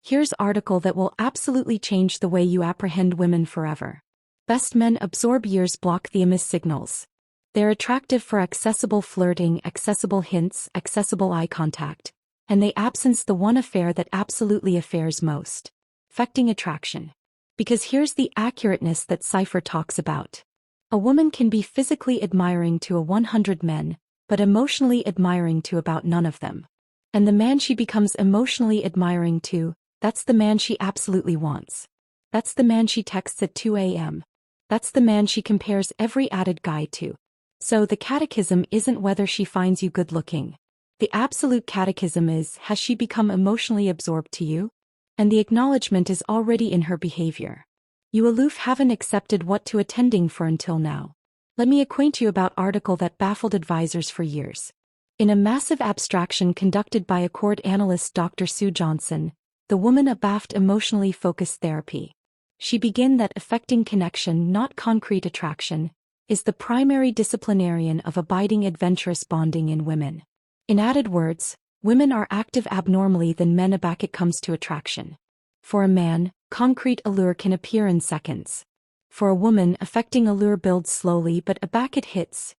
Here's article that will absolutely change the way you apprehend women forever. Best men absorb years block the amiss signals. They're attractive for accessible flirting, accessible hints, accessible eye contact, and they absence the one affair that absolutely affairs most. Affecting attraction. Because here's the accurateness that Cypher talks about. A woman can be physically admiring to 100 men, but emotionally admiring to about none of them. And the man she becomes emotionally admiring to, that's the man she absolutely wants. That's the man she texts at 2 a.m. That's the man she compares every added guy to. So the catechism isn't whether she finds you good looking. The absolute catechism is, has she become emotionally absorbed to you? And the acknowledgement is already in her behavior. You aloof haven't accepted what to attending for until now. Let me acquaint you about article that baffled advisors for years. In a massive abstraction conducted by Accord analyst Dr. Sue Johnson, the woman abaffed emotionally focused therapy. She began that affecting connection, not concrete attraction, is the primary disciplinarian of abiding adventurous bonding in women. In added words, women are active abnormally than men aback it comes to attraction. For a man, concrete allure can appear in seconds. For a woman, affecting allure builds slowly but aback it hits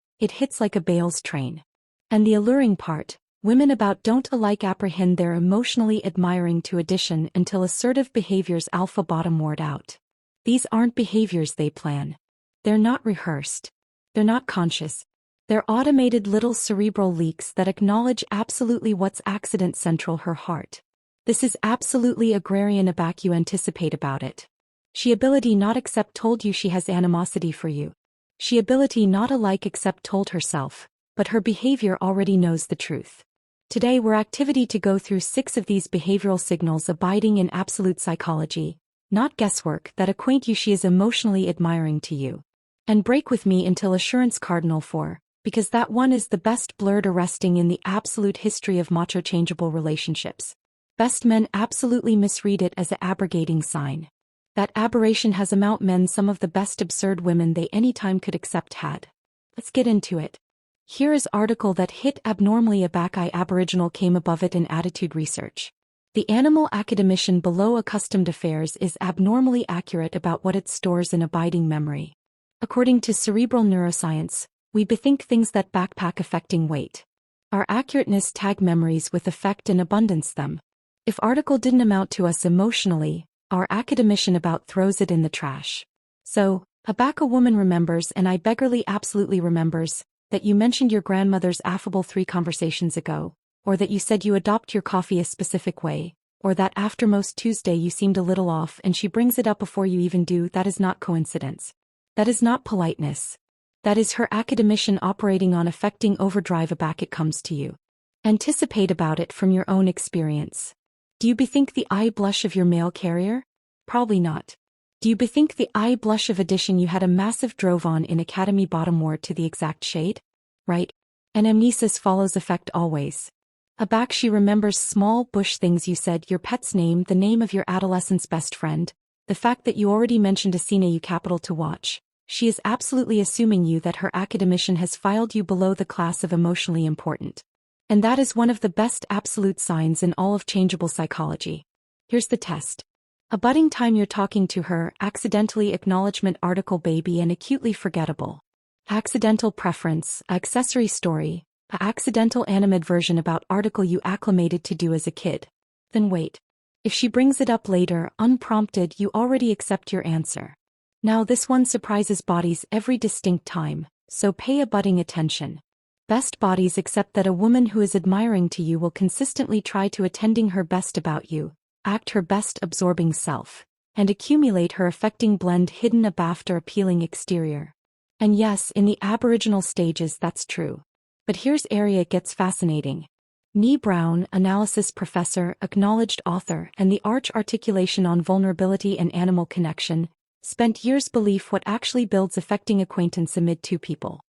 like a Bale's train. And the alluring part, women about don't alike apprehend their emotionally admiring to addition until assertive behaviors alpha bottom ward out. These aren't behaviors they plan. They're not rehearsed. They're not conscious. They're automated little cerebral leaks that acknowledge absolutely what's accident central her heart. This is absolutely agrarian aback you anticipate about it. She ability not accept told you she has animosity for you. She ability not alike accept told herself, but her behavior already knows the truth. Today we're activity to go through 6 of these behavioral signals abiding in absolute psychology, not guesswork, that acquaint you she is emotionally admiring to you. And break with me until assurance cardinal 4, because that one is the best blurred arresting in the absolute history of macho changeable relationships. Best men absolutely misread it as an abrogating sign. That aberration has amount men some of the best absurd women they anytime could accept had. Let's get into it. Here is article that hit abnormally aback I aboriginal came above it in attitude research. The animal academician below accustomed affairs is abnormally accurate about what it stores in abiding memory. According to cerebral neuroscience, we bethink things that backpack affecting weight. Our accurateness tag memories with effect and abundance them. If article didn't amount to us emotionally, our academician about throws it in the trash. So, aback a woman remembers and I beggarly absolutely remembers, that you mentioned your grandmother's affable 3 conversations ago, or that you said you adopt your coffee a specific way, or that after most Tuesday you seemed a little off and she brings it up before you even do. That is not coincidence. That is not politeness. That is her academician operating on affecting overdrive aback it comes to you. Anticipate about it from your own experience. Do you bethink the eye blush of your mail carrier? Probably not. Do you bethink the eye blush of addition you had a massive drove on in Academy bottom ward to the exact shade? Right? Anamnesis follows effect always. Aback she remembers small bush things you said, your pet's name, the name of your adolescent's best friend, the fact that you already mentioned a scene you capital to watch. She is absolutely assuming you that her academician has filed you below the class of emotionally important. And that is one of the best absolute signs in all of changeable psychology. Here's the test. A budding time you're talking to her, accidentally acknowledgement article baby and acutely forgettable. Accidental preference, accessory story, a accidental animadversion about article you acclimated to do as a kid. Then wait. If she brings it up later, unprompted, you already accept your answer. Now this one surprises bodies every distinct time, so pay a budding attention. Best bodies accept that a woman who is admiring to you will consistently try to attending her best about you, act her best absorbing self, and accumulate her affecting blend hidden abaft or appealing exterior. And yes, in the aboriginal stages that's true. But here's area it gets fascinating. Nee Brown, analysis professor, acknowledged author, and the arch articulation on vulnerability and animal connection, spent years belief what actually builds affecting acquaintance amid 2 people.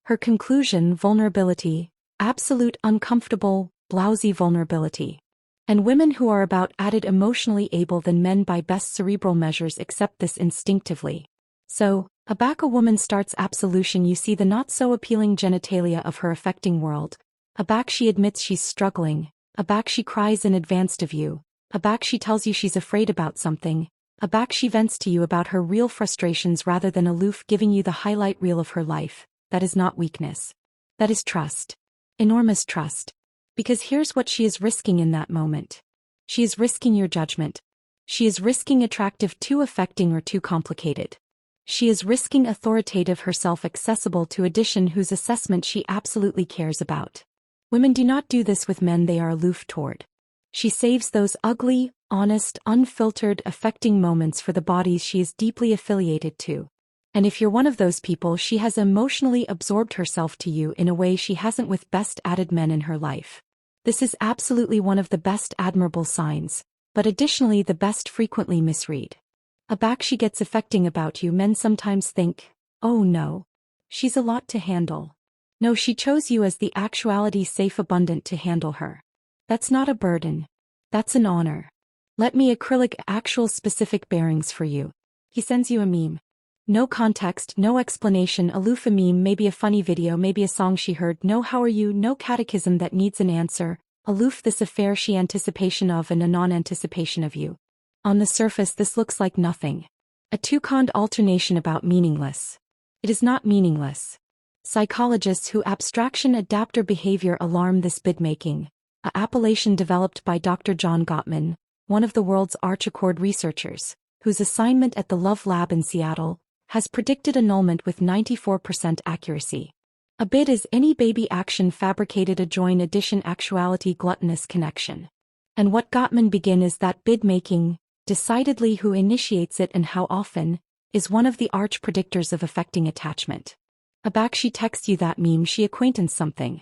Her conclusion, vulnerability, absolute uncomfortable, blousy vulnerability. And women who are about added emotionally able than men by best cerebral measures accept this instinctively. So, aback a woman starts absolution you see the not so appealing genitalia of her affecting world, aback she admits she's struggling, aback she cries in advance of you, A back she tells you she's afraid about something. A back she vents to you about her real frustrations rather than aloof giving you the highlight reel of her life. That is not weakness. That is trust. Enormous trust. Because here's what she is risking in that moment. She is risking your judgment. She is risking attractive too affecting or too complicated. She is risking authoritative herself accessible to addition whose assessment she absolutely cares about. Women do not do this with men they are aloof toward. She saves those ugly, honest, unfiltered, affecting moments for the bodies she is deeply affiliated to. And if you're one of those people, she has emotionally absorbed herself to you in a way she hasn't with best added men in her life. This is absolutely one of the best admirable signs, but additionally the best frequently misread. A back she gets affecting about you. Men sometimes think, oh no, she's a lot to handle. No, she chose you as the actuality safe abundant to handle her. That's not a burden. That's an honor. Let me acrylic actual specific bearings for you. He sends you a meme. No context, no explanation, aloof. A meme, maybe a funny video, maybe a song she heard. No how are you, no catechism that needs an answer. Aloof. This affair she anticipation of and a non-anticipation of you. On the surface this looks like nothing. A two-conned alternation about meaningless. It is not meaningless. Psychologists who abstraction adapter behavior alarm this bid-making. A appellation developed by Dr. John Gottman, one of the world's archicord researchers, whose assignment at the Love Lab in Seattle has predicted annulment with 94% accuracy. A bid is any baby action fabricated adjoin addition actuality gluttonous connection. And what Gottman begin is that bid-making, decidedly who initiates it and how often, is one of the arch predictors of affecting attachment. A back she texts you that meme she acquaintance something.